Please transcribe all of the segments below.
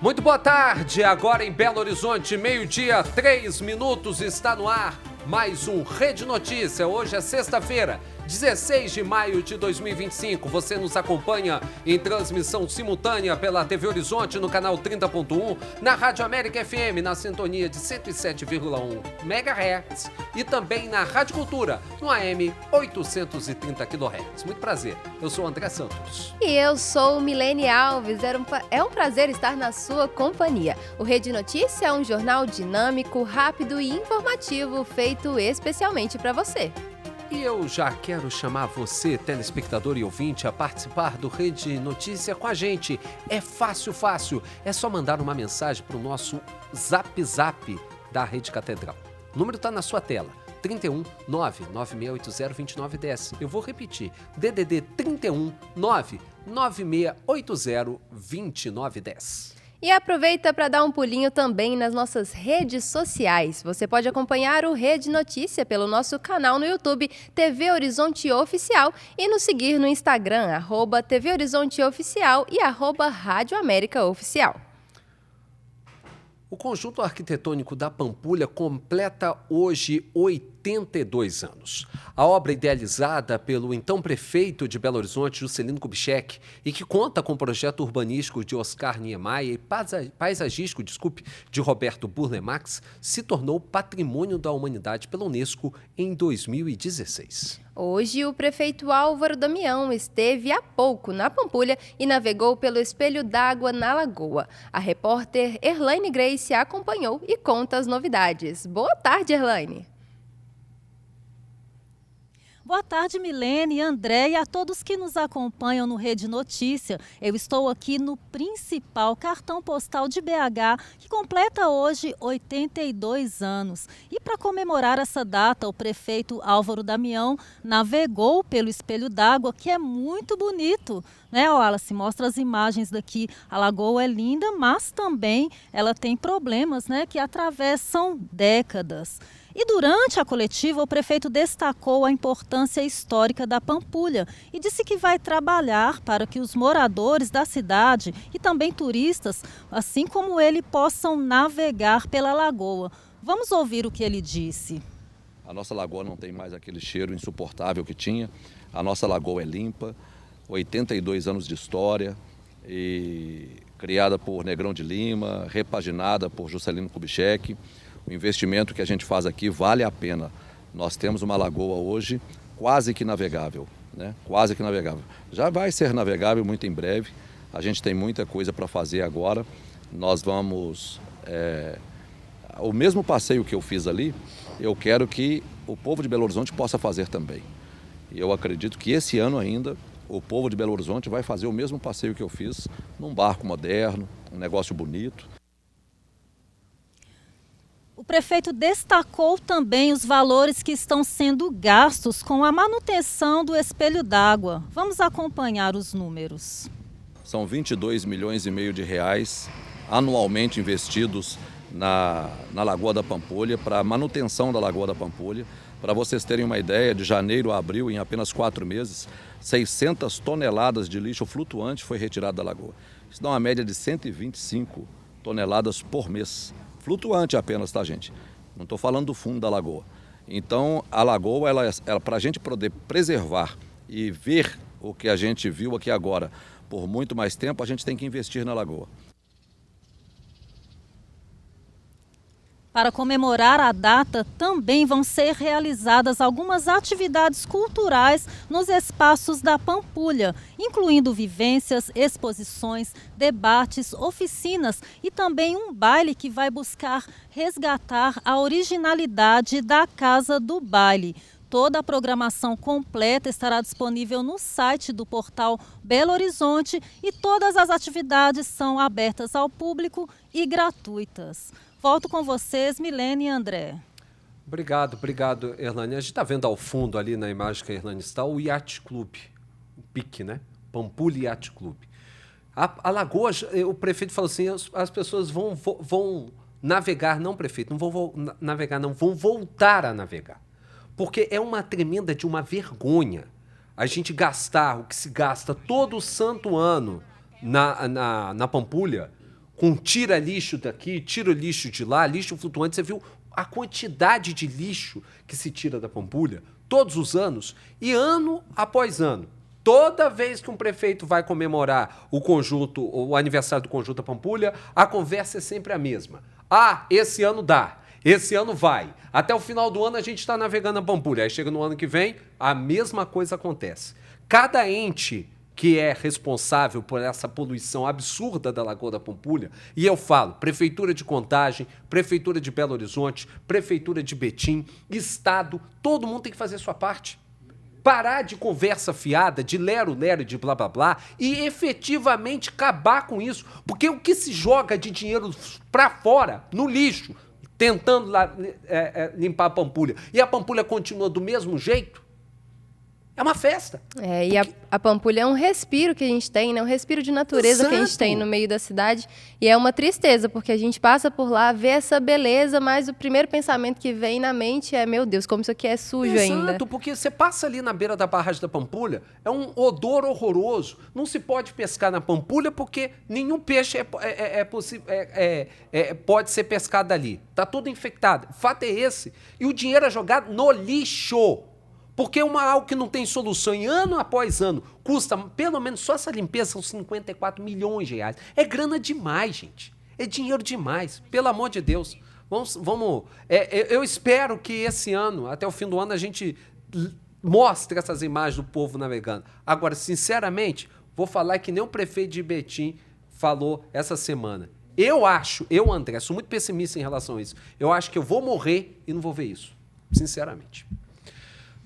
Muito boa tarde, agora em Belo Horizonte, meio-dia, 3 minutos, está no ar mais um Rede Notícia. Hoje é sexta-feira, 16 de maio de 2025. Você nos acompanha em transmissão simultânea pela TV Horizonte no canal 30.1, na Rádio América FM na sintonia de 107,1 MHz e também na Rádio Cultura no AM 830 kHz. Muito prazer, eu sou André Santos. E eu sou Milene Alves. É um prazer estar na sua companhia. O Rede Notícia é um jornal dinâmico, rápido e informativo feito especialmente para você. E eu já quero chamar você, telespectador e ouvinte, a participar do Rede Notícia com a gente. É fácil. É só mandar uma mensagem para o nosso Zap da Rede Catedral. O número está na sua tela. 31 99680 2910. Eu vou repetir. DDD 31 99680 2910. E aproveita para dar um pulinho também nas nossas redes sociais. Você pode acompanhar o Rede Notícia pelo nosso canal no YouTube, TV Horizonte Oficial, e nos seguir no Instagram, @TV Horizonte Oficial e @Rádio América Oficial. O conjunto arquitetônico da Pampulha completa hoje 82 anos. A obra idealizada pelo então prefeito de Belo Horizonte, Juscelino Kubitschek, e que conta com o projeto urbanístico de Oscar Niemeyer e paisagístico, de Roberto Burle Marx, se tornou Patrimônio da Humanidade pela Unesco em 2016. Hoje, o prefeito Álvaro Damião esteve há pouco na Pampulha e navegou pelo espelho d'água na Lagoa. A repórter Erlaine Grace acompanhou e conta as novidades. Boa tarde, Erlaine. Boa tarde, Milene e André, e a todos que nos acompanham no Rede Notícia. Eu estou aqui no principal cartão postal de BH, que completa hoje 82 anos. E para comemorar essa data, o prefeito Álvaro Damião navegou pelo espelho d'água, que é muito bonito, né, Wallace? Mostra as imagens daqui. A lagoa é linda, mas também ela tem problemas, né, que atravessam décadas. E durante a coletiva, o prefeito destacou a importância histórica da Pampulha e disse que vai trabalhar para que os moradores da cidade e também turistas, assim como ele, possam navegar pela lagoa. Vamos ouvir o que ele disse. A nossa lagoa não tem mais aquele cheiro insuportável que tinha. A nossa lagoa é limpa, 82 anos de história, e criada por Negrão de Lima, repaginada por Juscelino Kubitschek. O investimento que a gente faz aqui vale a pena. Nós temos uma lagoa hoje quase que navegável, né? Quase que navegável. Já vai ser navegável muito em breve. A gente tem muita coisa para fazer agora. Nós vamos... O mesmo passeio que eu fiz ali, eu quero que o povo de Belo Horizonte possa fazer também. E eu acredito que esse ano ainda o povo de Belo Horizonte vai fazer o mesmo passeio que eu fiz, num barco moderno, um negócio bonito. O prefeito destacou também os valores que estão sendo gastos com a manutenção do espelho d'água. Vamos acompanhar os números. São 22 milhões e meio de reais anualmente investidos na Lagoa da Pampulha, para a manutenção da Lagoa da Pampulha. Para vocês terem uma ideia, de janeiro a abril, em apenas 4 meses, 600 toneladas de lixo flutuante foi retirado da lagoa. Isso dá uma média de 125 toneladas por mês. Flutuante apenas, tá, gente? Não estou falando do fundo da lagoa. Então, a lagoa, para a gente poder preservar e ver o que a gente viu aqui agora por muito mais tempo, a gente tem que investir na lagoa. Para comemorar a data, também vão ser realizadas algumas atividades culturais nos espaços da Pampulha, incluindo vivências, exposições, debates, oficinas e também um baile que vai buscar resgatar a originalidade da Casa do Baile. Toda a programação completa estará disponível no site do portal Belo Horizonte e todas as atividades são abertas ao público e gratuitas. Volto com vocês, Milene e André. Obrigado, Erlane. A gente está vendo ao fundo ali na imagem que a Erlane está o Yacht Club, o PIC, né? Pampulha Yacht Club. A lagoa, o prefeito falou assim, as pessoas vão navegar, não, prefeito, não vão navegar, não, vão voltar a navegar. Porque é uma tremenda de uma vergonha a gente gastar o que se gasta todo santo ano na Pampulha, com tira lixo daqui, tira lixo de lá, lixo flutuante. Você viu a quantidade de lixo que se tira da Pampulha todos os anos e ano após ano. Toda vez que um prefeito vai comemorar o aniversário do Conjunto da Pampulha, a conversa é sempre a mesma. Ah, esse ano dá, esse ano vai. Até o final do ano a gente está navegando a Pampulha. Aí chega no ano que vem, a mesma coisa acontece. Cada ente que é responsável por essa poluição absurda da Lagoa da Pampulha, e eu falo, Prefeitura de Contagem, Prefeitura de Belo Horizonte, Prefeitura de Betim, Estado, todo mundo tem que fazer a sua parte. Parar de conversa fiada, de lero-lero, de blá blá blá, e efetivamente acabar com isso. Porque o que se joga de dinheiro pra fora, no lixo, tentando limpar a Pampulha, e a Pampulha continua do mesmo jeito, é uma festa. E a Pampulha é um respiro que a gente tem, né? Um respiro de natureza que a gente tem no meio da cidade. E é uma tristeza, porque a gente passa por lá, vê essa beleza, mas o primeiro pensamento que vem na mente é, meu Deus, como isso aqui é sujo ainda. Exato, porque você passa ali na beira da barragem da Pampulha, é um odor horroroso. Não se pode pescar na Pampulha porque nenhum peixe pode ser pescado ali. Tá tudo infectado. O fato é esse. E o dinheiro é jogado no lixo. Porque algo que não tem solução e ano após ano custa, pelo menos só essa limpeza, são 54 milhões de reais. É grana demais, gente. É dinheiro demais. Pelo amor de Deus. Eu espero que esse ano, até o fim do ano, a gente mostre essas imagens do povo navegando. Agora, sinceramente, vou falar que nem o prefeito de Betim falou essa semana. Eu, André, sou muito pessimista em relação a isso. Eu acho que eu vou morrer e não vou ver isso. Sinceramente.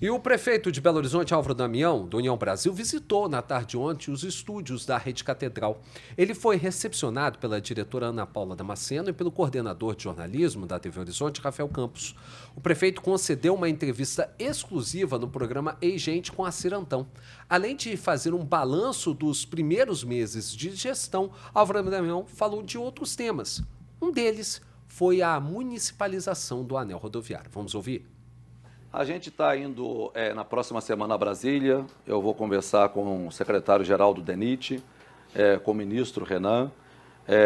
E o prefeito de Belo Horizonte, Álvaro Damião, do União Brasil, visitou na tarde de ontem os estúdios da Rede Catedral. Ele foi recepcionado pela diretora Ana Paula Damasceno e pelo coordenador de jornalismo da TV Horizonte, Rafael Campos. O prefeito concedeu uma entrevista exclusiva no programa Ei Gente com a Cirantão. Além de fazer um balanço dos primeiros meses de gestão, Álvaro Damião falou de outros temas. Um deles foi a municipalização do anel rodoviário. Vamos ouvir? A gente está indo na próxima semana a Brasília. Eu vou conversar com o secretário-geral do DENIT, com o ministro Renan.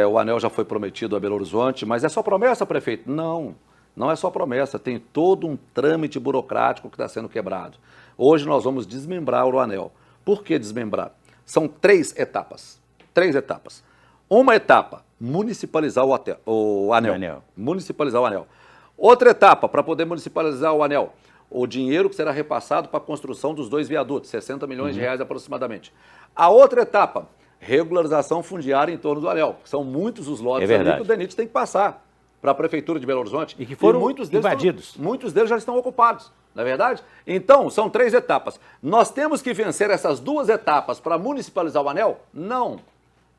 O anel já foi prometido a Belo Horizonte, mas é só promessa, prefeito? Não, não é só promessa. Tem todo um trâmite burocrático que está sendo quebrado. Hoje nós vamos desmembrar o anel. Por que desmembrar? São 3 etapas. 3 etapas. Uma etapa, municipalizar o anel. Municipalizar o anel. Outra etapa, para poder municipalizar o anel, o dinheiro que será repassado para a construção dos 2 viadutos, 60 milhões de reais aproximadamente. A outra etapa, regularização fundiária em torno do anel. São muitos os lotes ali que o DENIT tem que passar para a Prefeitura de Belo Horizonte. E que foram invadidos. Muitos deles já estão ocupados, não é verdade? Então, são 3 etapas. Nós temos que vencer essas 2 etapas para municipalizar o anel? Não.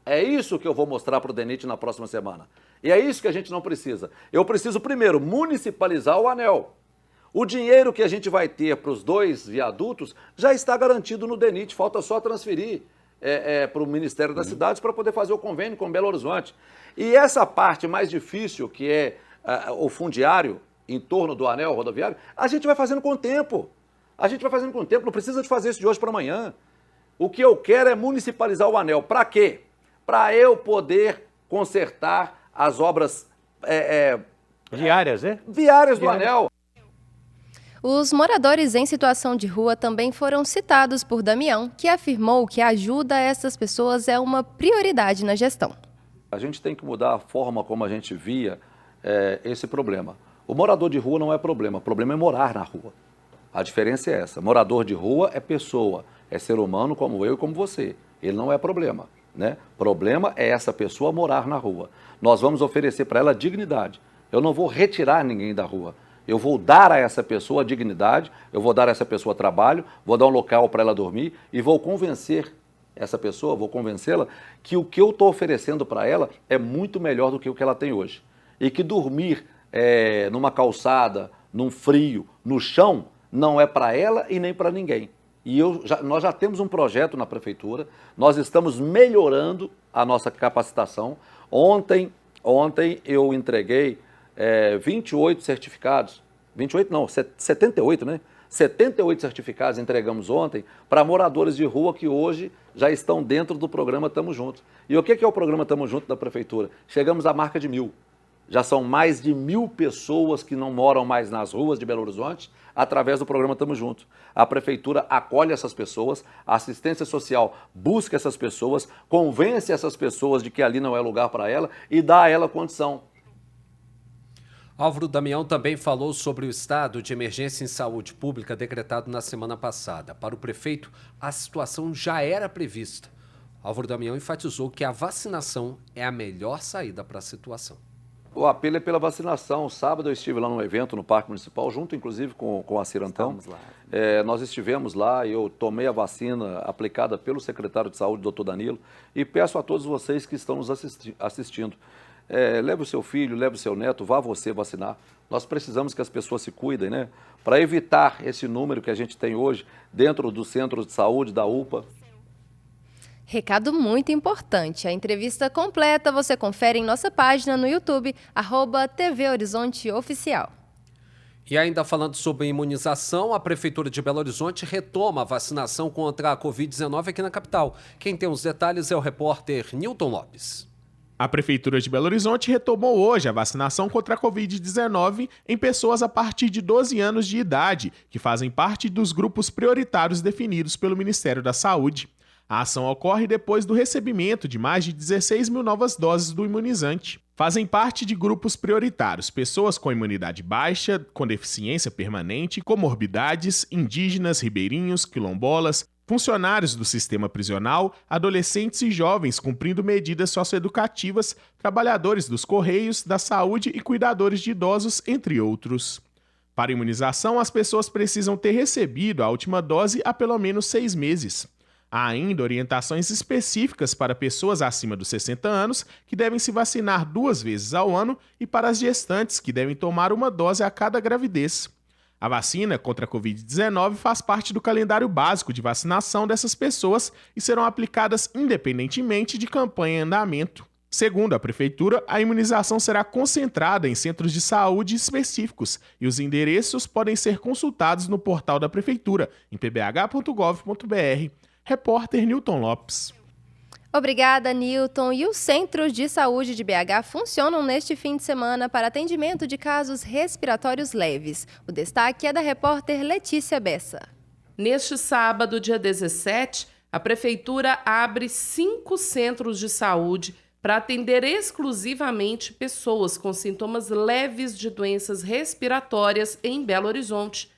É isso que eu vou mostrar para o DENIT na próxima semana. E é isso que a gente não precisa. Eu preciso, primeiro, municipalizar o anel. O dinheiro que a gente vai ter para os 2 viadutos já está garantido no DENIT, falta só transferir para o Ministério das Cidades para poder fazer o convênio com Belo Horizonte. E essa parte mais difícil, que é o fundiário em torno do anel rodoviário, a gente vai fazendo com o tempo. A gente vai fazendo com o tempo, não precisa de fazer isso de hoje para amanhã. O que eu quero é municipalizar o anel. Para quê? Para eu poder consertar as obras viárias, né? Viárias do anel. Os moradores em situação de rua também foram citados por Damião, que afirmou que a ajuda a essas pessoas é uma prioridade na gestão. A gente tem que mudar a forma como a gente via esse problema. O morador de rua não é problema, o problema é morar na rua. A diferença é essa, morador de rua é pessoa, é ser humano como eu e como você. Ele não é problema, né? Problema é essa pessoa morar na rua. Nós vamos oferecer para ela dignidade. Eu não vou retirar ninguém da rua. Eu vou dar a essa pessoa dignidade, eu vou dar a essa pessoa trabalho, vou dar um local para ela dormir e vou convencer essa pessoa, vou convencê-la que o que eu estou oferecendo para ela é muito melhor do que o que ela tem hoje. E que dormir numa calçada, num frio, no chão, não é para ela e nem para ninguém. E nós já temos um projeto na prefeitura, nós estamos melhorando a nossa capacitação. Ontem eu entreguei 28 certificados, 28 não, 78, né? 78 certificados entregamos ontem para moradores de rua que hoje já estão dentro do programa Tamo Junto. E o que é o programa Tamo Junto da Prefeitura? Chegamos à marca de 1.000. Já são mais de 1.000 pessoas que não moram mais nas ruas de Belo Horizonte através do programa Tamo Junto. A Prefeitura acolhe essas pessoas, a assistência social busca essas pessoas, convence essas pessoas de que ali não é lugar para ela e dá a ela condição. Álvaro Damião também falou sobre o estado de emergência em saúde pública decretado na semana passada. Para o prefeito, a situação já era prevista. Álvaro Damião enfatizou que a vacinação é a melhor saída para a situação. O apelo é pela vacinação. Sábado eu estive lá num evento no Parque Municipal, junto inclusive com a Cirantão. Nós estivemos lá e eu tomei a vacina aplicada pelo secretário de Saúde, doutor Danilo, e peço a todos vocês que estão nos assistindo. Leve o seu filho, leve o seu neto, vá você vacinar. Nós precisamos que as pessoas se cuidem, né? Para evitar esse número que a gente tem hoje dentro dos centros de saúde, da UPA. Recado muito importante. A entrevista completa você confere em nossa página no YouTube, @TV Horizonte Oficial. E ainda falando sobre imunização, a Prefeitura de Belo Horizonte retoma a vacinação contra a Covid-19 aqui na capital. Quem tem os detalhes é o repórter Nilton Lopes. A Prefeitura de Belo Horizonte retomou hoje a vacinação contra a Covid-19 em pessoas a partir de 12 anos de idade, que fazem parte dos grupos prioritários definidos pelo Ministério da Saúde. A ação ocorre depois do recebimento de mais de 16 mil novas doses do imunizante. Fazem parte de grupos prioritários pessoas com imunidade baixa, com deficiência permanente, comorbidades, indígenas, ribeirinhos, quilombolas, funcionários do sistema prisional, adolescentes e jovens cumprindo medidas socioeducativas, trabalhadores dos Correios, da saúde e cuidadores de idosos, entre outros. Para a imunização, as pessoas precisam ter recebido a última dose há pelo menos 6 meses. Há ainda orientações específicas para pessoas acima dos 60 anos, que devem se vacinar 2 vezes ao ano, e para as gestantes, que devem tomar uma dose a cada gravidez. A vacina contra a Covid-19 faz parte do calendário básico de vacinação dessas pessoas e serão aplicadas independentemente de campanha em andamento. Segundo a Prefeitura, a imunização será concentrada em centros de saúde específicos e os endereços podem ser consultados no portal da Prefeitura, em pbh.gov.br. Repórter Nilton Lopes. Obrigada, Nilton. E os centros de saúde de BH funcionam neste fim de semana para atendimento de casos respiratórios leves. O destaque é da repórter Letícia Bessa. Neste sábado, dia 17, a Prefeitura abre 5 centros de saúde para atender exclusivamente pessoas com sintomas leves de doenças respiratórias em Belo Horizonte.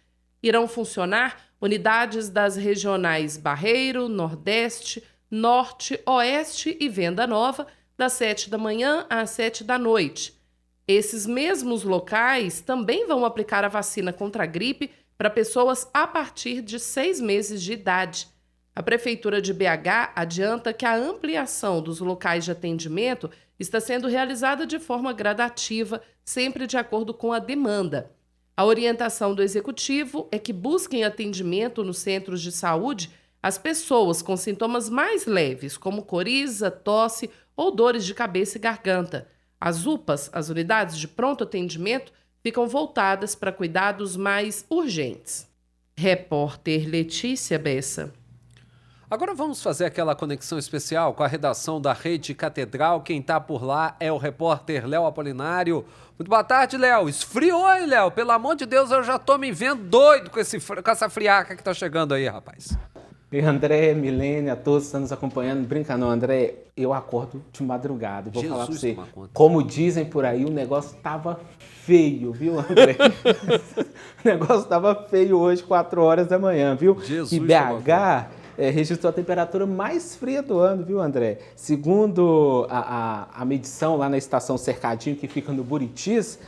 Irão funcionar unidades das regionais Barreiro, Nordeste, Norte, Oeste e Venda Nova, das 7 da manhã às 7 da noite. Esses mesmos locais também vão aplicar a vacina contra a gripe para pessoas a partir de 6 meses de idade. A Prefeitura de BH adianta que a ampliação dos locais de atendimento está sendo realizada de forma gradativa, sempre de acordo com a demanda. A orientação do Executivo é que busquem atendimento nos centros de saúde as pessoas com sintomas mais leves, como coriza, tosse ou dores de cabeça e garganta. As UPAs, as unidades de pronto atendimento, ficam voltadas para cuidados mais urgentes. Repórter Letícia Bessa. Agora vamos fazer aquela conexão especial com a redação da Rede Catedral. Quem está por lá é o repórter Léo Apolinário. Muito boa tarde, Léo. Esfriou, hein, Léo? Pelo amor de Deus, eu já tô me vendo doido com essa friaca que tá chegando aí, rapaz. E André, Milene, a todos que estão nos acompanhando. Brinca não, André, eu acordo de madrugada. Vou falar pra você, como dizem por aí, o negócio tava feio, viu, André? O negócio tava feio hoje, 4 horas da manhã, viu? Jesus, e BH registrou a temperatura mais fria do ano, viu, André? Segundo a medição lá na estação Cercadinho, que fica no Buritis,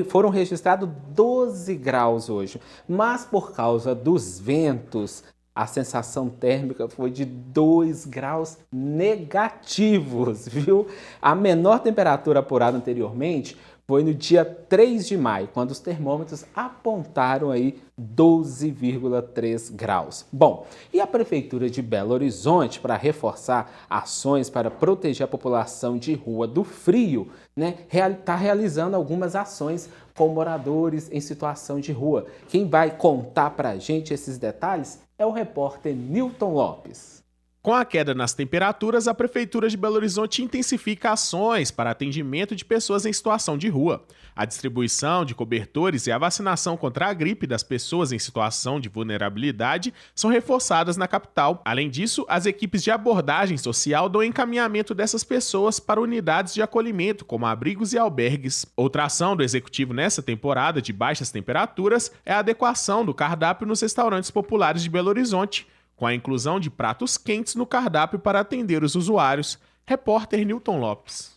foram registrados 12 graus hoje. Mas por causa dos ventos, a sensação térmica foi de 2 graus negativos, viu? A menor temperatura apurada anteriormente foi no dia 3 de maio, quando os termômetros apontaram aí 12,3 graus. Bom, e a Prefeitura de Belo Horizonte, para reforçar ações para proteger a população de rua do frio, né, está realizando algumas ações com moradores em situação de rua. Quem vai contar para a gente esses detalhes é o repórter Newton Lopes. Com a queda nas temperaturas, a Prefeitura de Belo Horizonte intensifica ações para atendimento de pessoas em situação de rua. A distribuição de cobertores e a vacinação contra a gripe das pessoas em situação de vulnerabilidade são reforçadas na capital. Além disso, as equipes de abordagem social dão encaminhamento dessas pessoas para unidades de acolhimento, como abrigos e albergues. Outra ação do Executivo nessa temporada de baixas temperaturas é a adequação do cardápio nos restaurantes populares de Belo Horizonte, com a inclusão de pratos quentes no cardápio para atender os usuários. Repórter Newton Lopes.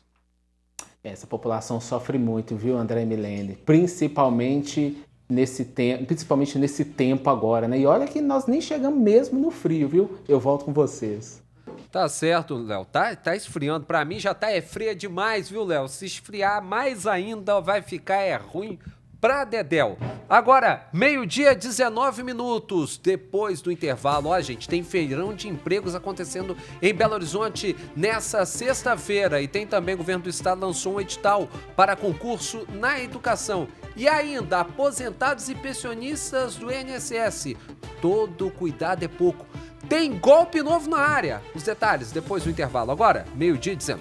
Essa população sofre muito, viu, André e Milene? Principalmente nesse tempo agora, né? E olha que nós nem chegamos mesmo no frio, viu? Eu volto com vocês. Tá certo, Léo. Tá esfriando. Pra mim já tá fria demais, viu, Léo? Se esfriar mais ainda vai ficar ruim pra dedéu. Agora, 12h19. Depois do intervalo, ó, gente, tem feirão de empregos acontecendo em Belo Horizonte nessa sexta-feira. E tem também o governo do estado lançou um edital para concurso na educação. E ainda, aposentados e pensionistas do INSS. Todo cuidado é pouco. Tem golpe novo na área. Os detalhes depois do intervalo. Agora, 12h19.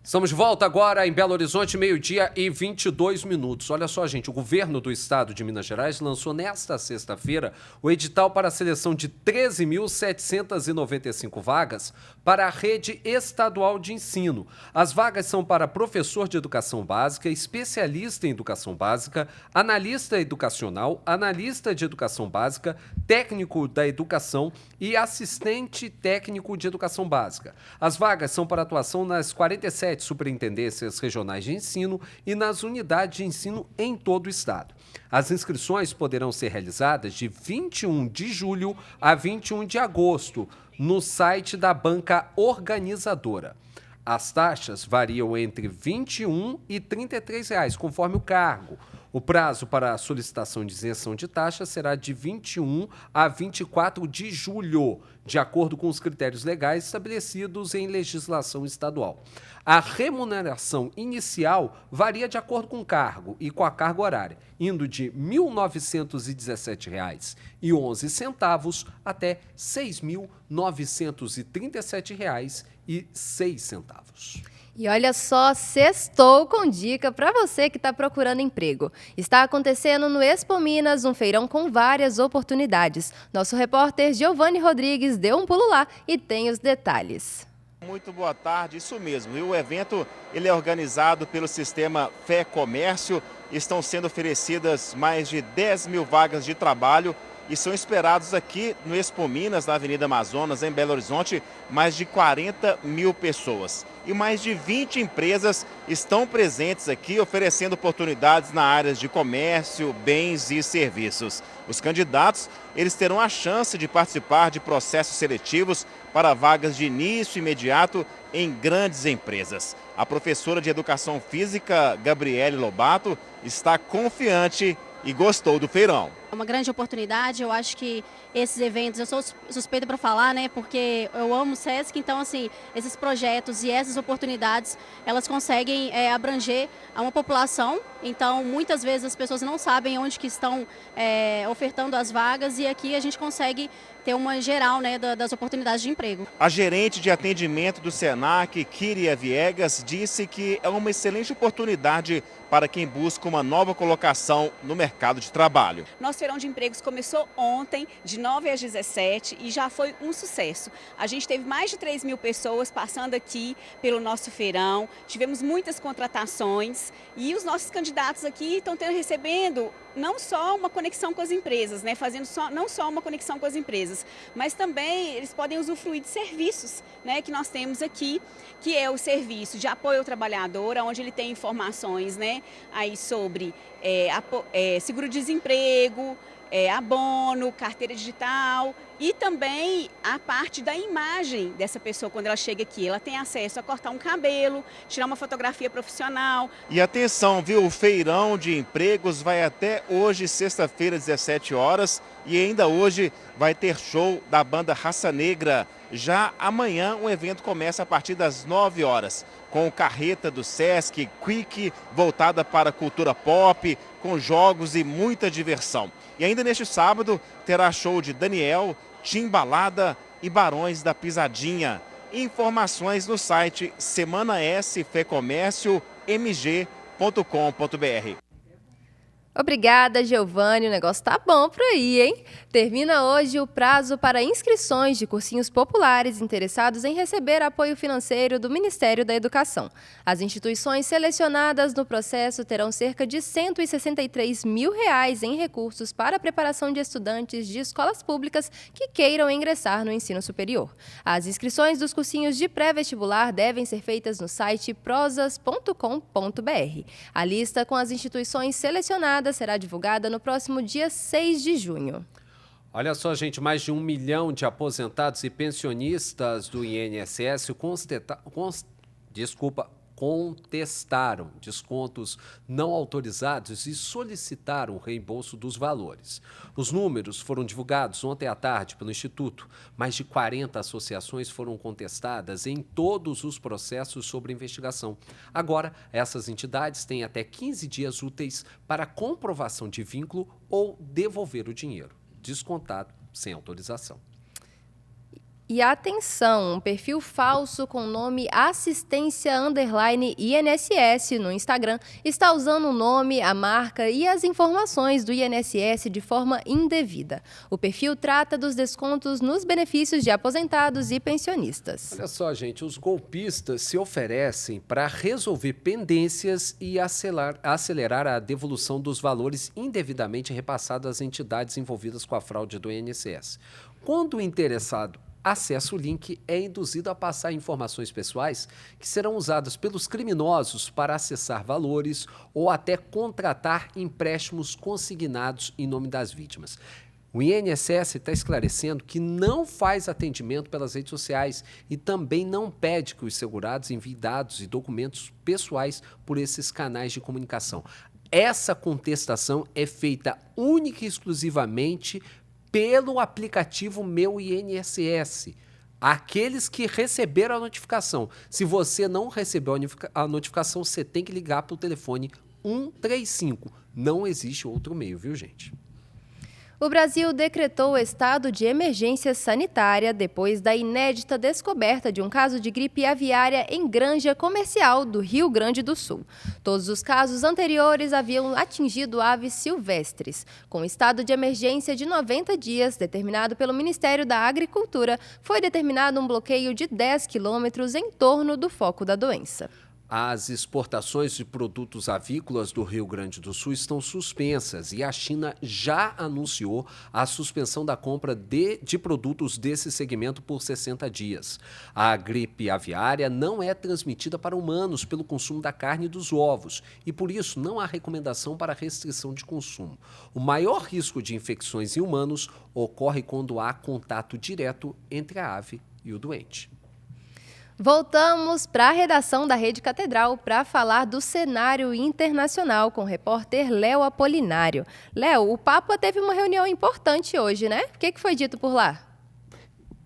Estamos de volta agora em Belo Horizonte, 12h22. Olha só, gente, o governo do estado de Minas Gerais lançou nesta sexta-feira o edital para a seleção de 13.795 vagas para a rede estadual de ensino. As vagas são para professor de educação básica, especialista em educação básica, analista educacional, analista de educação básica, técnico da educação e assistente técnico de educação básica. As vagas são para atuação nas 47 superintendências regionais de ensino e nas unidades de ensino em todo o estado. As inscrições poderão ser realizadas de 21 de julho a 21 de agosto no site da banca organizadora. As taxas variam entre R$ 21 e R$ 33, conforme o cargo. O prazo para a solicitação de isenção de taxa será de 21 a 24 de julho, de acordo com os critérios legais estabelecidos em legislação estadual. A remuneração inicial varia de acordo com o cargo e com a carga horária, indo de R$ 1.917,11 até R$ 6.937,06. E olha só, sextou com dica para você que está procurando emprego. Está acontecendo no Expo Minas um feirão com várias oportunidades. Nosso repórter Giovanni Rodrigues deu um pulo lá e tem os detalhes. Muito boa tarde, isso mesmo. E o evento ele é organizado pelo sistema Fé Comércio. Estão sendo oferecidas mais de 10 mil vagas de trabalho e são esperados aqui no Expo Minas, na Avenida Amazonas, em Belo Horizonte, mais de 40 mil pessoas. E mais de 20 empresas estão presentes aqui, oferecendo oportunidades na área de comércio, bens e serviços. Os candidatos, eles terão a chance de participar de processos seletivos para vagas de início imediato em grandes empresas. A professora de Educação Física, Gabriele Lobato, está confiante e gostou do feirão. É uma grande oportunidade, eu acho que esses eventos, eu sou suspeita para falar, né, porque eu amo o SESC, então assim, esses projetos e essas oportunidades, elas conseguem abranger a uma população, então muitas vezes as pessoas não sabem onde que estão ofertando as vagas e aqui a gente consegue ter uma geral, né, das oportunidades de emprego. A gerente de atendimento do Senac, Kyria Viegas, disse que é uma excelente oportunidade para quem busca uma nova colocação no mercado de trabalho. Nosso feirão de empregos começou ontem, de 9 às 17, e já foi um sucesso. A gente teve mais de 3 mil pessoas passando aqui pelo nosso feirão, tivemos muitas contratações e os nossos candidatos aqui estão recebendo não só uma conexão com as empresas, né, fazendo não só uma conexão com as empresas, mas também eles podem usufruir de serviços, né, que nós temos aqui, que é o serviço de apoio ao trabalhador, onde ele tem informações, né, aí sobre seguro-desemprego, abono, carteira digital e também a parte da imagem dessa pessoa quando ela chega aqui. Ela tem acesso a cortar um cabelo, tirar uma fotografia profissional. E atenção, viu? O feirão de empregos vai até hoje, sexta-feira, 17 horas. E ainda hoje vai ter show da banda Raça Negra. Já amanhã o evento começa a partir das 9 horas. Com carreta do Sesc, Quick, voltada para a cultura pop, com jogos e muita diversão. E ainda neste sábado terá show de Daniel, Timbalada e Barões da Pisadinha. Informações no site semanasfecomércio.mg.com.br. Obrigada, Giovanni. O negócio tá bom por aí, hein? Termina hoje o prazo para inscrições de cursinhos populares interessados em receber apoio financeiro do Ministério da Educação. As instituições selecionadas no processo terão cerca de R$ 163 mil em recursos para a preparação de estudantes de escolas públicas que queiram ingressar no ensino superior. As inscrições dos cursinhos de pré-vestibular devem ser feitas no site prosas.com.br. A lista com as instituições selecionadas será divulgada no próximo dia 6 de junho. Olha só, gente, mais de 1 milhão de aposentados e pensionistas do INSS contestaram descontos não autorizados e solicitaram o reembolso dos valores. Os números foram divulgados ontem à tarde pelo Instituto. Mais de 40 associações foram contestadas em todos os processos sobre investigação. Agora, essas entidades têm até 15 dias úteis para comprovação de vínculo ou devolver o dinheiro, descontado sem autorização. E atenção, um perfil falso com o nome assistência_INSS no Instagram está usando o nome, a marca e as informações do INSS de forma indevida. O perfil trata dos descontos nos benefícios de aposentados e pensionistas. Olha só, gente, os golpistas se oferecem para resolver pendências e acelerar a devolução dos valores indevidamente repassados às entidades envolvidas com a fraude do INSS. Quando o interessado acessa o link, é induzido a passar informações pessoais que serão usadas pelos criminosos para acessar valores ou até contratar empréstimos consignados em nome das vítimas. O INSS está esclarecendo que não faz atendimento pelas redes sociais e também não pede que os segurados enviem dados e documentos pessoais por esses canais de comunicação. Essa contestação é feita única e exclusivamente pelo aplicativo Meu INSS, aqueles que receberam a notificação. Se você não recebeu a notificação, você tem que ligar para o telefone 135. Não existe outro meio, viu, gente? O Brasil decretou o estado de emergência sanitária depois da inédita descoberta de um caso de gripe aviária em granja comercial do Rio Grande do Sul. Todos os casos anteriores haviam atingido aves silvestres. Com o estado de emergência de 90 dias, determinado pelo Ministério da Agricultura, foi determinado um bloqueio de 10 quilômetros em torno do foco da doença. As exportações de produtos avícolas do Rio Grande do Sul estão suspensas e a China já anunciou a suspensão da compra de produtos desse segmento por 60 dias. A gripe aviária não é transmitida para humanos pelo consumo da carne e dos ovos e, por isso, não há recomendação para restrição de consumo. O maior risco de infecções em humanos ocorre quando há contato direto entre a ave e o doente. Voltamos para a redação da Rede Catedral para falar do cenário internacional com o repórter Léo Apolinário. Léo, o Papa teve uma reunião importante hoje, né? O que foi dito por lá?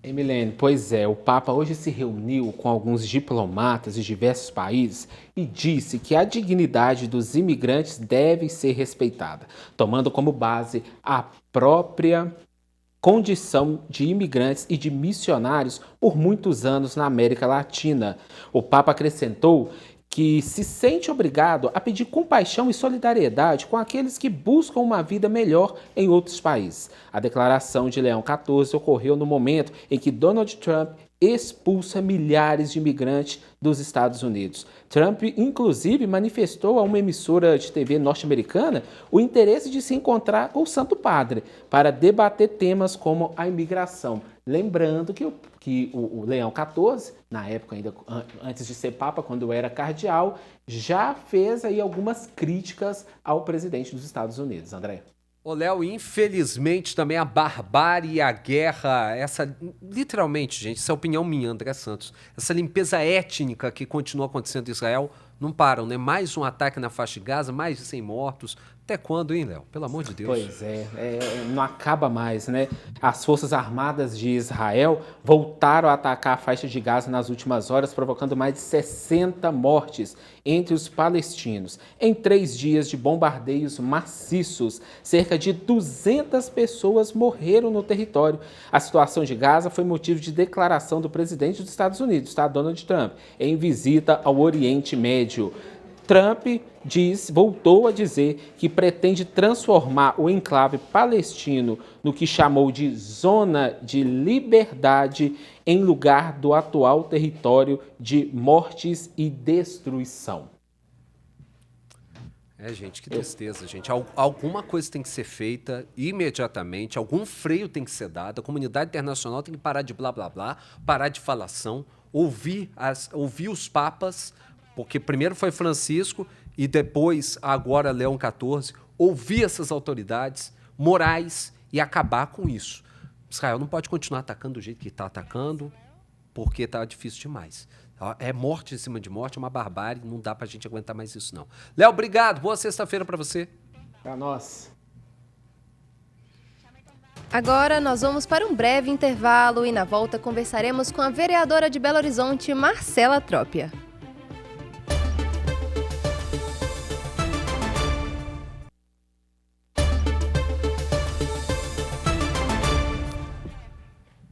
Milene, pois é, o Papa hoje se reuniu com alguns diplomatas de diversos países e disse que a dignidade dos imigrantes deve ser respeitada, tomando como base a própria condição de imigrantes e de missionários por muitos anos na América Latina. O Papa acrescentou que se sente obrigado a pedir compaixão e solidariedade com aqueles que buscam uma vida melhor em outros países. A declaração de Leão XIV ocorreu no momento em que Donald Trump expulsa milhares de imigrantes dos Estados Unidos. Trump, inclusive, manifestou a uma emissora de TV norte-americana o interesse de se encontrar com o Santo Padre para debater temas como a imigração. Lembrando que o Leão XIV, na época ainda antes de ser Papa, quando era cardeal, já fez aí algumas críticas ao presidente dos Estados Unidos. André. Ô, Léo, infelizmente também a barbárie e a guerra, literalmente, gente, essa é a opinião minha, André Santos, essa limpeza étnica que continua acontecendo em Israel, não param, né? Mais um ataque na faixa de Gaza, mais de 100 mortos. Até quando, hein, Léo? Pelo amor de Deus. Pois não acaba mais, né? As Forças Armadas de Israel voltaram a atacar a faixa de Gaza nas últimas horas, provocando mais de 60 mortes entre os palestinos. Em 3 dias de bombardeios maciços, cerca de 200 pessoas morreram no território. A situação de Gaza foi motivo de declaração do presidente dos Estados Unidos, Donald Trump, em visita ao Oriente Médio. Trump voltou a dizer que pretende transformar o enclave palestino no que chamou de zona de liberdade em lugar do atual território de mortes e destruição. Gente, que tristeza, gente. Alguma coisa tem que ser feita imediatamente, algum freio tem que ser dado, a comunidade internacional tem que parar de blá, blá, blá, parar de falação, ouvir os papas, porque primeiro foi Francisco e depois, agora, Leão XIV, ouvir essas autoridades morais e acabar com isso. Israel não pode continuar atacando do jeito que está atacando, porque está difícil demais. É morte em cima de morte, é uma barbárie, não dá pra gente aguentar mais isso, não. Léo, obrigado, boa sexta-feira para você. Pra nós. Agora nós vamos para um breve intervalo e na volta conversaremos com a vereadora de Belo Horizonte, Marcela Trópia.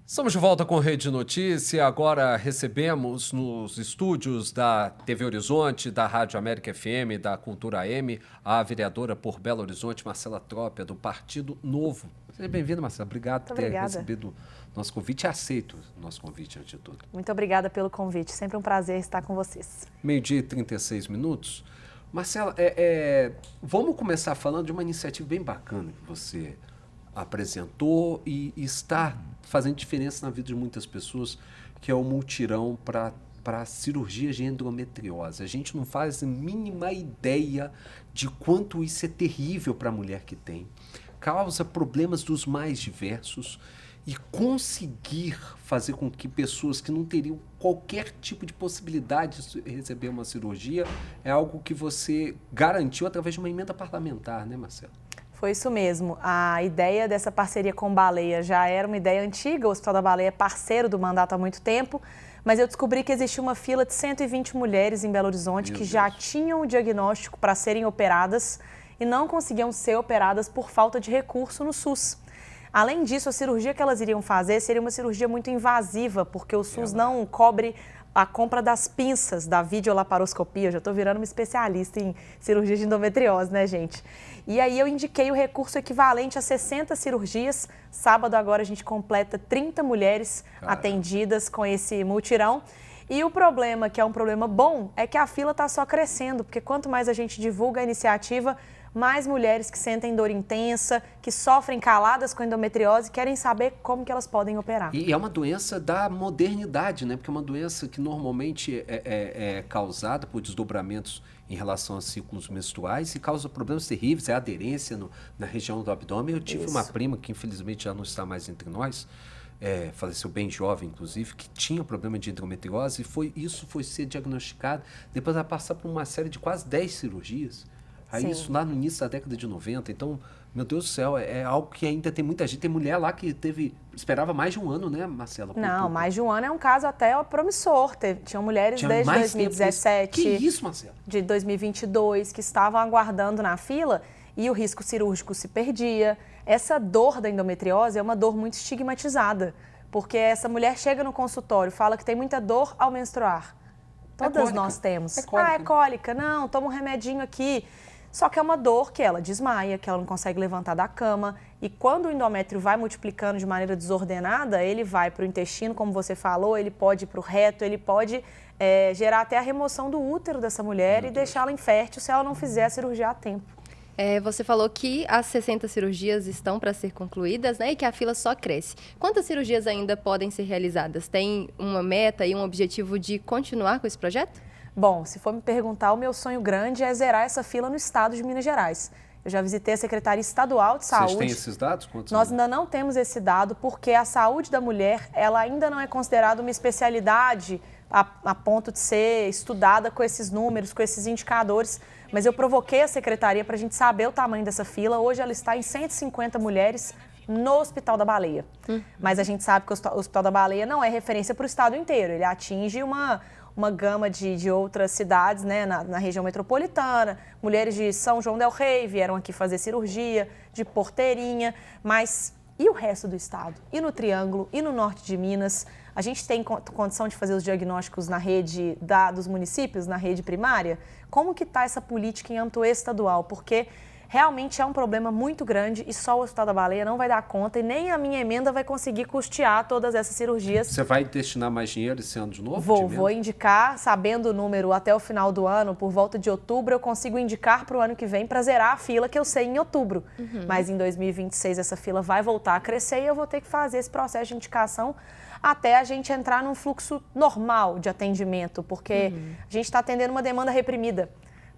Estamos de volta com Rede Notícia. Agora recebemos nos estúdios da TV Horizonte, da Rádio América FM, da Cultura AM, a vereadora por Belo Horizonte, Marcela Trópia, do Partido Novo. Seja bem-vinda, Marcela. Obrigado por ter recebido nosso convite e aceito o nosso convite, antes de tudo. Muito obrigada pelo convite. Sempre um prazer estar com vocês. 12h e 36 minutos. Marcela, vamos começar falando de uma iniciativa bem bacana que você apresentou e está fazendo diferença na vida de muitas pessoas, que é o multirão para cirurgia de endometriose. A gente não faz a mínima ideia de quanto isso é terrível para a mulher que tem. Causa problemas dos mais diversos e conseguir fazer com que pessoas que não teriam qualquer tipo de possibilidade de receber uma cirurgia é algo que você garantiu através de uma emenda parlamentar, né, Marcelo? Foi isso mesmo. A ideia dessa parceria com Baleia já era uma ideia antiga, o Hospital da Baleia é parceiro do mandato há muito tempo, mas eu descobri que existia uma fila de 120 mulheres em Belo Horizonte que já tinham o diagnóstico para serem operadas e não conseguiam ser operadas por falta de recurso no SUS. Além disso, a cirurgia que elas iriam fazer seria uma cirurgia muito invasiva, porque o SUS não cobre a compra das pinças, da videolaparoscopia. Eu já estou virando uma especialista em cirurgia de endometriose, né, gente? E aí eu indiquei o recurso equivalente a 60 cirurgias. Sábado agora a gente completa 30 mulheres atendidas com esse multirão. E o problema, que é um problema bom, é que a fila está só crescendo, porque quanto mais a gente divulga a iniciativa, mais mulheres que sentem dor intensa, que sofrem caladas com endometriose, querem saber como que elas podem operar. E é uma doença da modernidade, né? Porque é uma doença que normalmente é causada por desdobramentos em relação a ciclos menstruais e causa problemas terríveis, é aderência na região do abdômen. Eu tive uma prima que infelizmente já não está mais entre nós, faleceu bem jovem, inclusive, que tinha problema de endometriose e isso foi ser diagnosticado depois de passar por uma série de quase 10 cirurgias. Aí isso lá no início da década de 90, então, meu Deus do céu, é algo que ainda tem muita gente, tem mulher lá que esperava mais de um ano, né, Marcela? Não, mais de um ano é um caso até promissor, tinham mulheres desde 2017, que isso, Marcela? De 2022, que estavam aguardando na fila e o risco cirúrgico se perdia. Essa dor da endometriose é uma dor muito estigmatizada, porque essa mulher chega no consultório, fala que tem muita dor ao menstruar. Todas nós temos. É cólica, não, toma um remedinho aqui. Só que é uma dor que ela desmaia, que ela não consegue levantar da cama. E quando o endométrio vai multiplicando de maneira desordenada, ele vai para o intestino, como você falou, ele pode ir para o reto, ele pode gerar até a remoção do útero dessa mulher e deixá-la infértil se ela não fizer a cirurgia a tempo. Você falou que as 60 cirurgias estão para ser concluídas, né, e que a fila só cresce. Quantas cirurgias ainda podem ser realizadas? Tem uma meta e um objetivo de continuar com esse projeto? Bom, se for me perguntar, o meu sonho grande é zerar essa fila no estado de Minas Gerais. Eu já visitei a Secretaria Estadual de Saúde. Vocês têm esses dados? Nós ainda não temos esse dado, porque a saúde da mulher, ela ainda não é considerada uma especialidade a ponto de ser estudada com esses números, com esses indicadores. Mas eu provoquei a Secretaria para a gente saber o tamanho dessa fila. Hoje ela está em 150 mulheres no Hospital da Baleia. Mas a gente sabe que o Hospital da Baleia não é referência para o estado inteiro. Ele atinge uma gama de outras cidades, né, na região metropolitana. Mulheres de São João del Rei vieram aqui fazer cirurgia, de Porteirinha, mas e o resto do estado? E no Triângulo? E no norte de Minas? A gente tem condição de fazer os diagnósticos na rede dos municípios, na rede primária? Como que está essa política em âmbito estadual? Porque realmente é um problema muito grande e só o Hospital da Baleia não vai dar conta e nem a minha emenda vai conseguir custear todas essas cirurgias. Você vai destinar mais dinheiro esse ano de novo? Vou indicar, sabendo o número até o final do ano, por volta de outubro, eu consigo indicar para o ano que vem para zerar a fila que eu sei em outubro. Mas em 2026 essa fila vai voltar a crescer e eu vou ter que fazer esse processo de indicação até a gente entrar num fluxo normal de atendimento, porque a gente está atendendo uma demanda reprimida.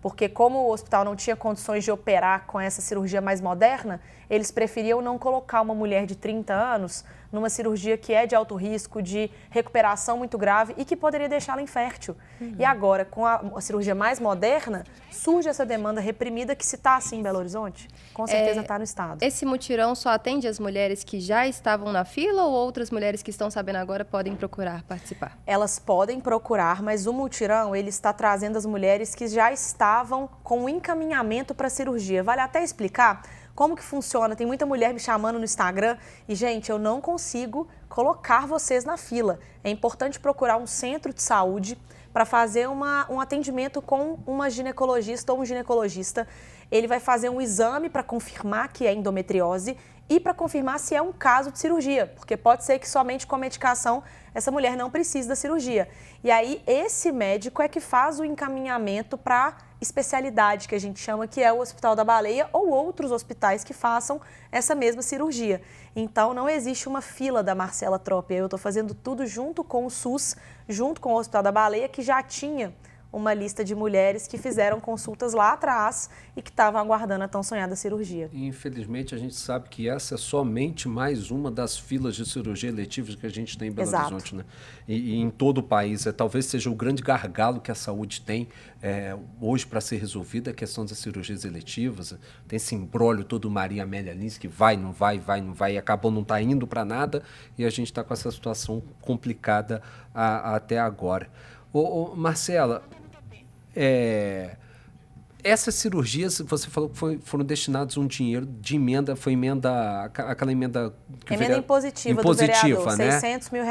Porque como o hospital não tinha condições de operar com essa cirurgia mais moderna, eles preferiam não colocar uma mulher de 30 anos numa cirurgia que é de alto risco, de recuperação muito grave e que poderia deixá-la infértil. E agora, com a cirurgia mais moderna, surge essa demanda reprimida que se está assim em Belo Horizonte, com certeza está no estado. Esse mutirão só atende as mulheres que já estavam na fila ou outras mulheres que estão sabendo agora podem procurar participar? Elas podem procurar, mas o mutirão ele está trazendo as mulheres que já estavam com o encaminhamento para a cirurgia. Vale até explicar como que funciona. Tem muita mulher me chamando no Instagram e, gente, eu não consigo colocar vocês na fila. É importante procurar um centro de saúde para fazer um atendimento com uma ginecologista ou um ginecologista. Ele vai fazer um exame para confirmar que é endometriose e para confirmar se é um caso de cirurgia, porque pode ser que somente com a medicação essa mulher não precise da cirurgia. E aí esse médico é que faz o encaminhamento para especialidade, que a gente chama que é o Hospital da Baleia ou outros hospitais que façam essa mesma cirurgia. Então não existe uma fila da Marcela Troppi, eu estou fazendo tudo junto com o SUS, junto com o Hospital da Baleia, que já tinha uma lista de mulheres que fizeram consultas lá atrás e que estavam aguardando a tão sonhada cirurgia. Infelizmente, a gente sabe que essa é somente mais uma das filas de cirurgia eletivas que a gente tem em Belo Horizonte, né? E em todo o país. Talvez seja o grande gargalo que a saúde tem hoje para ser resolvida, a questão das cirurgias eletivas. Tem esse imbróglio todo Maria Amélia Lins, que vai, não vai, e acabou não tá indo para nada, e a gente está com essa situação complicada até agora. Marcela, essas cirurgias, você falou que foram destinados um dinheiro de emenda, foi aquela emenda... Emenda impositiva do vereador, né? R$600 mil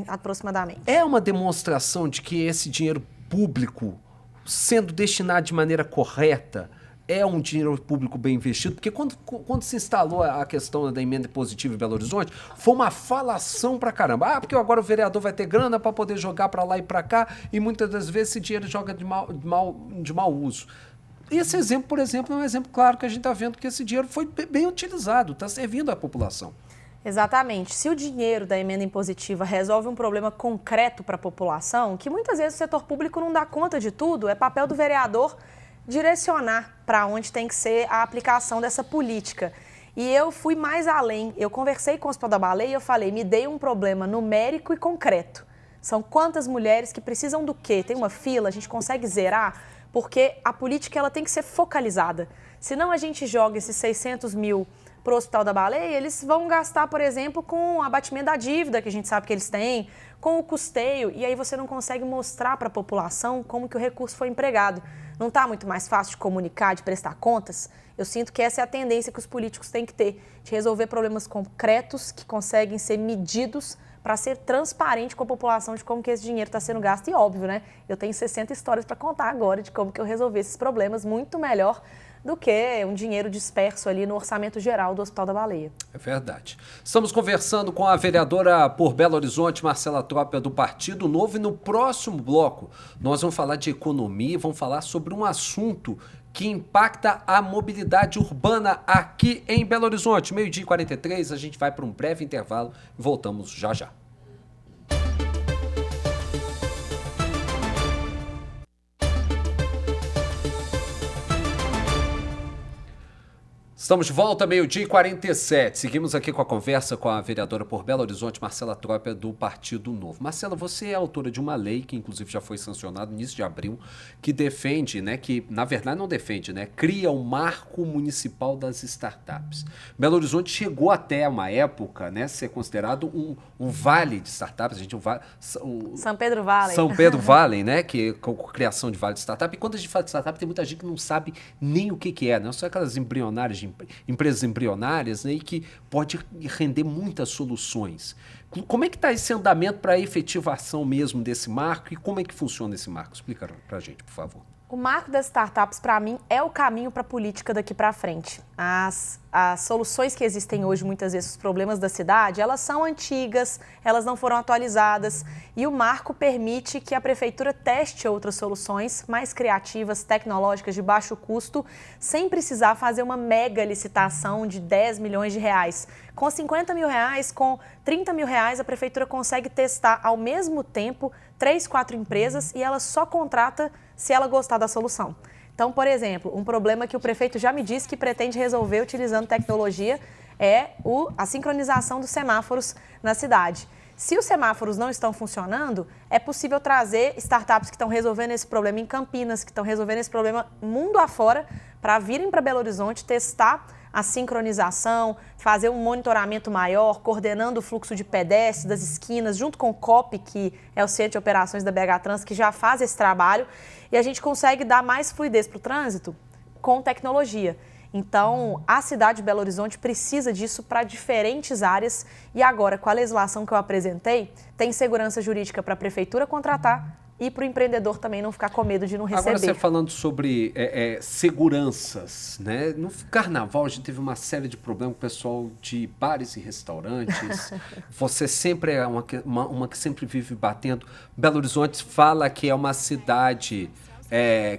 aproximadamente. É uma demonstração de que esse dinheiro público, sendo destinado de maneira correta, é um dinheiro público bem investido? Porque quando se instalou a questão da emenda impositiva em Belo Horizonte, foi uma falação pra caramba. Porque agora o vereador vai ter grana para poder jogar para lá e para cá, e muitas das vezes esse dinheiro joga de mau uso. Esse exemplo, por exemplo, é um exemplo claro que a gente está vendo que esse dinheiro foi bem utilizado, está servindo à população. Exatamente. Se o dinheiro da emenda impositiva resolve um problema concreto para a população, que muitas vezes o setor público não dá conta de tudo, é papel do vereador direcionar para onde tem que ser a aplicação dessa política. E eu fui mais além. Eu conversei com o Hospital da Baleia e eu falei, me dê um problema numérico e concreto. São quantas mulheres que precisam do quê? Tem uma fila, a gente consegue zerar? Porque a política ela tem que ser focalizada. Senão a gente joga esses 600 mil para o Hospital da Baleia, eles vão gastar, por exemplo, com o abatimento da dívida, que a gente sabe que eles têm, com o custeio, e aí você não consegue mostrar para a população como que o recurso foi empregado. Não está muito mais fácil de comunicar, de prestar contas? Eu sinto que essa é a tendência que os políticos têm que ter, de resolver problemas concretos que conseguem ser medidos para ser transparente com a população de como que esse dinheiro está sendo gasto. E óbvio, né? Eu tenho 60 histórias para contar agora de como que eu resolvi esses problemas muito melhor do que um dinheiro disperso ali no orçamento geral do Hospital da Baleia. É verdade. Estamos conversando com a vereadora por Belo Horizonte, Marcela Troppi, do Partido Novo, e no próximo bloco nós vamos falar de economia, vamos falar sobre um assunto que impacta a mobilidade urbana aqui em Belo Horizonte. 12h43, a gente vai para um breve intervalo e voltamos já já. Estamos de volta, 12h47. Seguimos aqui com a conversa com a vereadora por Belo Horizonte, Marcela Trópia, do Partido Novo. Marcela, você é autora de uma lei que inclusive já foi sancionada no início de abril, que defende, né, que na verdade não defende, né, cria um marco municipal das startups. Belo Horizonte chegou até uma época, né, ser considerado um vale de startups, São Pedro Valley. São Pedro Valley, né, que com a criação de vale de startup. E quando a gente fala de startup, tem muita gente que não sabe nem o que é, né? São aquelas empresas embrionárias, né, e que pode render muitas soluções. Como é que está esse andamento para a efetivação mesmo desse marco e como é que funciona esse marco? Explica para a gente, por favor. O marco das startups, para mim, é o caminho para a política daqui para frente. As soluções que existem hoje, muitas vezes, os problemas da cidade, elas são antigas, elas não foram atualizadas e o marco permite que a prefeitura teste outras soluções mais criativas, tecnológicas, de baixo custo, sem precisar fazer uma mega licitação de 10 milhões de reais. Com 50 mil reais, com 30 mil reais, a prefeitura consegue testar ao mesmo tempo 3, 4 empresas e ela só contrata se ela gostar da solução. Então, por exemplo, um problema que o prefeito já me disse que pretende resolver utilizando tecnologia é a sincronização dos semáforos na cidade. Se os semáforos não estão funcionando, é possível trazer startups que estão resolvendo esse problema em Campinas, que estão resolvendo esse problema mundo afora, para virem para Belo Horizonte testar a sincronização, fazer um monitoramento maior, coordenando o fluxo de pedestres das esquinas, junto com o COP, que é o Centro de Operações da BH Trans, que já faz esse trabalho, e a gente consegue dar mais fluidez para o trânsito com tecnologia. Então, a cidade de Belo Horizonte precisa disso para diferentes áreas e agora, com a legislação que eu apresentei, tem segurança jurídica para a prefeitura contratar e para o empreendedor também não ficar com medo de não receber. Agora você falando sobre seguranças, né? No carnaval a gente teve uma série de problemas com o pessoal de bares e restaurantes. Você sempre é uma que sempre vive batendo. Belo Horizonte fala que é uma cidade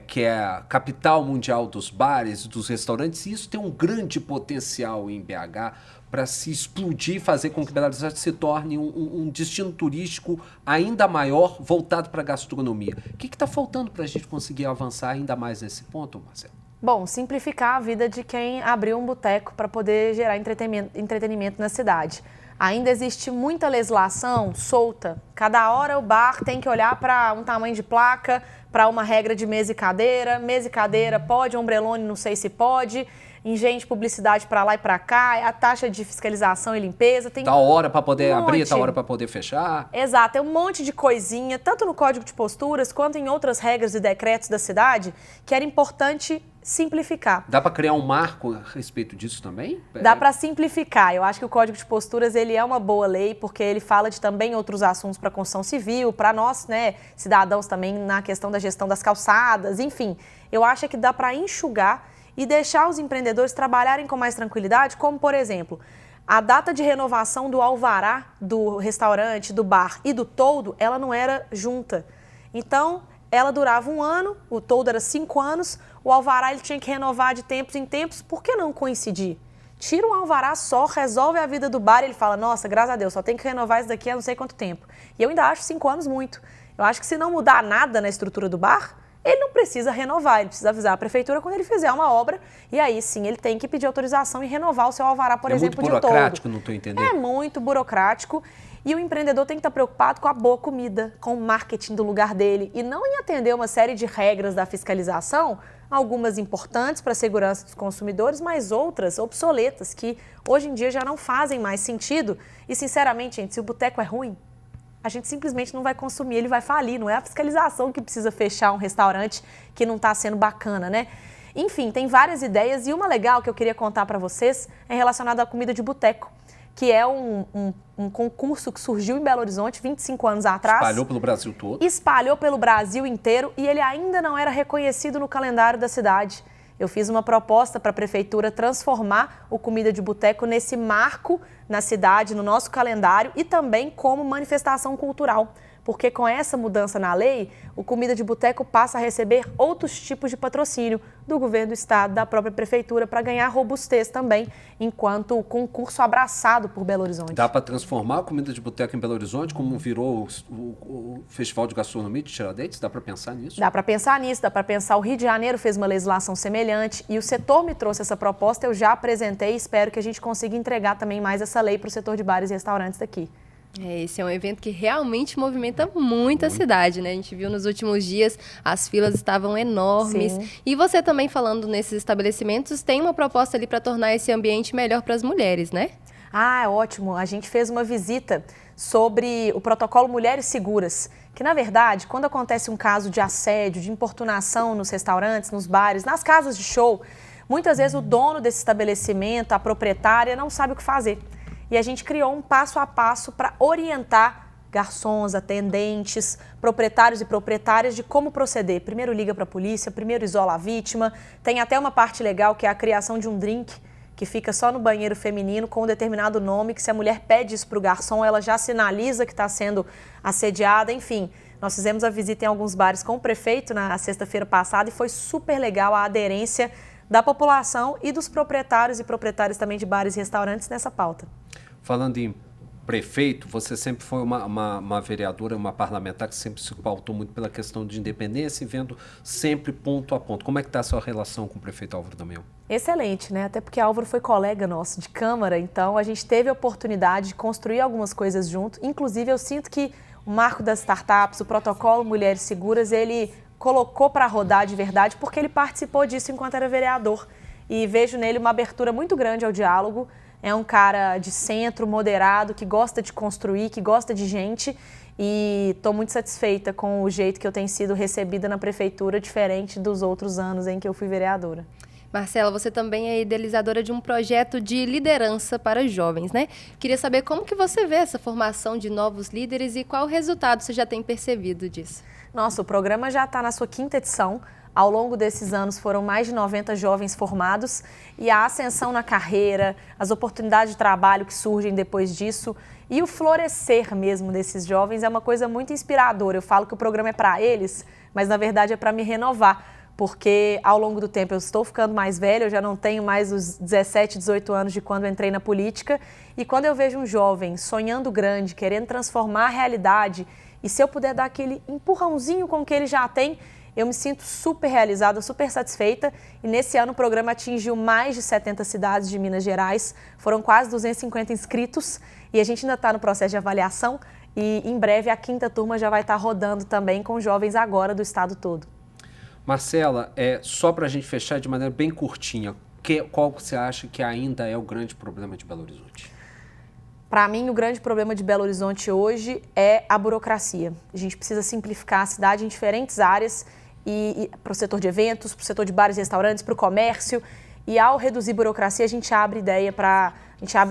que é a capital mundial dos bares, dos restaurantes, e isso tem um grande potencial em BH para se explodir e fazer com que Belo Horizonte se torne um destino turístico ainda maior, voltado para a gastronomia. O que está faltando para a gente conseguir avançar ainda mais nesse ponto, Marcelo? Bom, simplificar a vida de quem abriu um boteco para poder gerar entretenimento na cidade. Ainda existe muita legislação solta. Cada hora o bar tem que olhar para um tamanho de placa, para uma regra de mesa e cadeira. Mesa e cadeira pode, ombrelone não sei se pode. Ingente publicidade para lá e para cá, a taxa de fiscalização e limpeza. Tem tá hora para poder abrir, tá hora para poder fechar. Exato, tem um monte de coisinha, tanto no Código de Posturas quanto em outras regras e decretos da cidade, que era importante simplificar. Dá para criar um marco a respeito disso também? Dá para simplificar. Eu acho que o Código de Posturas ele é uma boa lei, porque ele fala de também outros assuntos para a construção civil, para nós, né, cidadãos também na questão da gestão das calçadas, enfim. Eu acho que dá para enxugar e deixar os empreendedores trabalharem com mais tranquilidade, como, por exemplo, a data de renovação do alvará do restaurante, do bar e do toldo, ela não era junta. Então, ela durava 1 ano, o toldo era 5 anos, o alvará ele tinha que renovar de tempos em tempos, por que não coincidir? Tira um alvará só, resolve a vida do bar e ele fala, nossa, graças a Deus, só tem que renovar isso daqui há não sei quanto tempo. E eu ainda acho 5 anos muito. Eu acho que se não mudar nada na estrutura do bar, ele não precisa renovar, ele precisa avisar a prefeitura quando ele fizer uma obra e aí sim ele tem que pedir autorização e renovar o seu alvará, por exemplo, de toldo. É muito burocrático, não estou entendendo. É muito burocrático e o empreendedor tem que estar preocupado com a boa comida, com o marketing do lugar dele e não em atender uma série de regras da fiscalização, algumas importantes para a segurança dos consumidores, mas outras obsoletas que hoje em dia já não fazem mais sentido e sinceramente, gente, se o boteco é ruim, a gente simplesmente não vai consumir, ele vai falir. Não é a fiscalização que precisa fechar um restaurante que não está sendo bacana, né? Enfim, tem várias ideias e uma legal que eu queria contar para vocês é relacionada à comida de boteco, que é um concurso que surgiu em Belo Horizonte 25 anos atrás. Espalhou pelo Brasil todo. Espalhou pelo Brasil inteiro e ele ainda não era reconhecido no calendário da cidade. Eu fiz uma proposta para a prefeitura transformar o Comida de Boteco nesse marco na cidade, no nosso calendário e também como manifestação cultural, porque com essa mudança na lei, o Comida de Boteco passa a receber outros tipos de patrocínio do governo do estado, da própria prefeitura, para ganhar robustez também, enquanto o concurso abraçado por Belo Horizonte. Dá para transformar a Comida de Boteco em Belo Horizonte, como virou o Festival de Gastronomia de Tiradentes? Dá para pensar nisso? Dá para pensar nisso, dá para pensar. O Rio de Janeiro fez uma legislação semelhante e o setor me trouxe essa proposta, eu já apresentei e espero que a gente consiga entregar também mais essa lei para o setor de bares e restaurantes daqui. Esse é um evento que realmente movimenta muito a cidade, né? A gente viu nos últimos dias, as filas estavam enormes. Sim. E você também, falando nesses estabelecimentos, tem uma proposta ali para tornar esse ambiente melhor para as mulheres, né? Ah, é ótimo. A gente fez uma visita sobre o protocolo Mulheres Seguras, que na verdade, quando acontece um caso de assédio, de importunação nos restaurantes, nos bares, nas casas de show, muitas vezes o dono desse estabelecimento, a proprietária, não sabe o que fazer. E a gente criou um passo a passo para orientar garçons, atendentes, proprietários e proprietárias de como proceder. Primeiro liga para a polícia, primeiro isola a vítima. Tem até uma parte legal que é a criação de um drink que fica só no banheiro feminino com um determinado nome, que se a mulher pede isso para o garçom, ela já sinaliza que está sendo assediada. Enfim, nós fizemos a visita em alguns bares com o prefeito na sexta-feira passada e foi super legal a aderência da população e dos proprietários e proprietárias também de bares e restaurantes nessa pauta. Falando em prefeito, você sempre foi uma vereadora, uma parlamentar que sempre se pautou muito pela questão de independência e vendo sempre ponto a ponto. Como é que está a sua relação com o prefeito Álvaro Damião? Excelente, né? Até porque Álvaro foi colega nosso de Câmara, então a gente teve a oportunidade de construir algumas coisas junto. Inclusive, eu sinto que o marco das startups, o protocolo Mulheres Seguras, ele colocou para rodar de verdade porque ele participou disso enquanto era vereador. E vejo nele uma abertura muito grande ao diálogo. É um cara de centro, moderado, que gosta de construir, que gosta de gente. E estou muito satisfeita com o jeito que eu tenho sido recebida na prefeitura, diferente dos outros anos em que eu fui vereadora. Marcela, você também é idealizadora de um projeto de liderança para jovens, né? Queria saber como que você vê essa formação de novos líderes e qual resultado você já tem percebido disso. Nossa, o programa já está na sua 5ª edição. Ao longo desses anos foram mais de 90 jovens formados e a ascensão na carreira, as oportunidades de trabalho que surgem depois disso e o florescer mesmo desses jovens é uma coisa muito inspiradora. Eu falo que o programa é para eles, mas na verdade é para me renovar, porque ao longo do tempo eu estou ficando mais velha, eu já não tenho mais os 17, 18 anos de quando eu entrei na política e quando eu vejo um jovem sonhando grande, querendo transformar a realidade e se eu puder dar aquele empurrãozinho com o que ele já tem, eu me sinto super realizada, super satisfeita e nesse ano o programa atingiu mais de 70 cidades de Minas Gerais, foram quase 250 inscritos e a gente ainda está no processo de avaliação e em breve a 5ª turma já vai estar rodando também com jovens agora do estado todo. Marcela, só para a gente fechar de maneira bem curtinha, qual você acha que ainda é o grande problema de Belo Horizonte? Para mim, o grande problema de Belo Horizonte hoje é a burocracia. A gente precisa simplificar a cidade em diferentes áreas e para o setor de eventos, para o setor de bares e restaurantes, para o comércio. E ao reduzir burocracia, a gente abre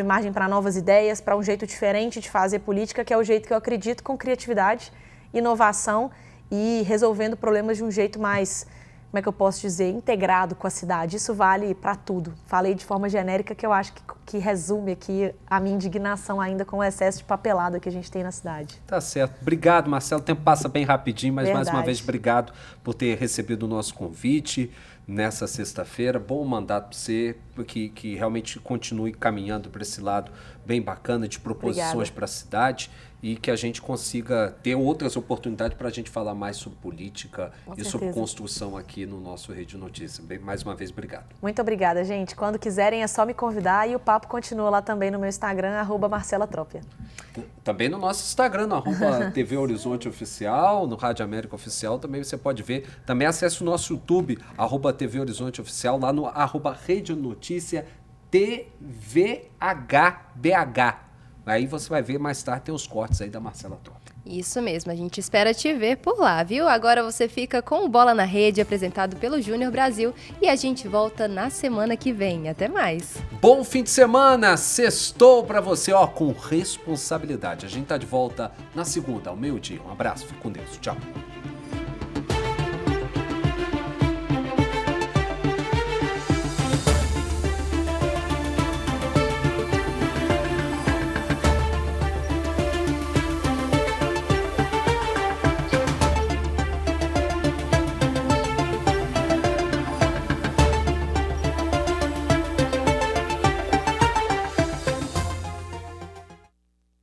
margem para novas ideias, para um jeito diferente de fazer política, que é o jeito que eu acredito com criatividade, inovação e resolvendo problemas de um jeito mais, como é que eu posso dizer, integrado com a cidade. Isso vale para tudo. Falei de forma genérica que eu acho que resume aqui a minha indignação ainda com o excesso de papelada que a gente tem na cidade. Tá certo. Obrigado, Marcelo. O tempo passa bem rapidinho, mas Verdade. Mais uma vez, obrigado por ter recebido o nosso convite nessa sexta-feira. Bom mandato para você, que realmente continue caminhando para esse lado bem bacana de proposições para a cidade e que a gente consiga ter outras oportunidades para a gente falar mais sobre política e sobre construção aqui no nosso Rede Notícia. Mais uma vez, obrigado. Muito obrigada, gente. Quando quiserem é só me convidar e o papo continua lá também no meu Instagram, @MarcelaTrópia. Também no nosso Instagram, no @TV Horizonte Oficial, no Rádio América Oficial, também você pode ver. Também acesse o nosso YouTube, @TV Horizonte Oficial, lá no @Rede Notícia TVHBH. Aí você vai ver mais tarde, tem os cortes aí da Marcela Trópia. Isso mesmo, a gente espera te ver por lá, viu? Agora você fica com o Bola na Rede, apresentado pelo Júnior Brasil, e a gente volta na semana que vem. Até mais! Bom fim de semana! Sextou pra você, com responsabilidade. A gente tá de volta na segunda, ao meio-dia. Um abraço, fique com Deus. Tchau!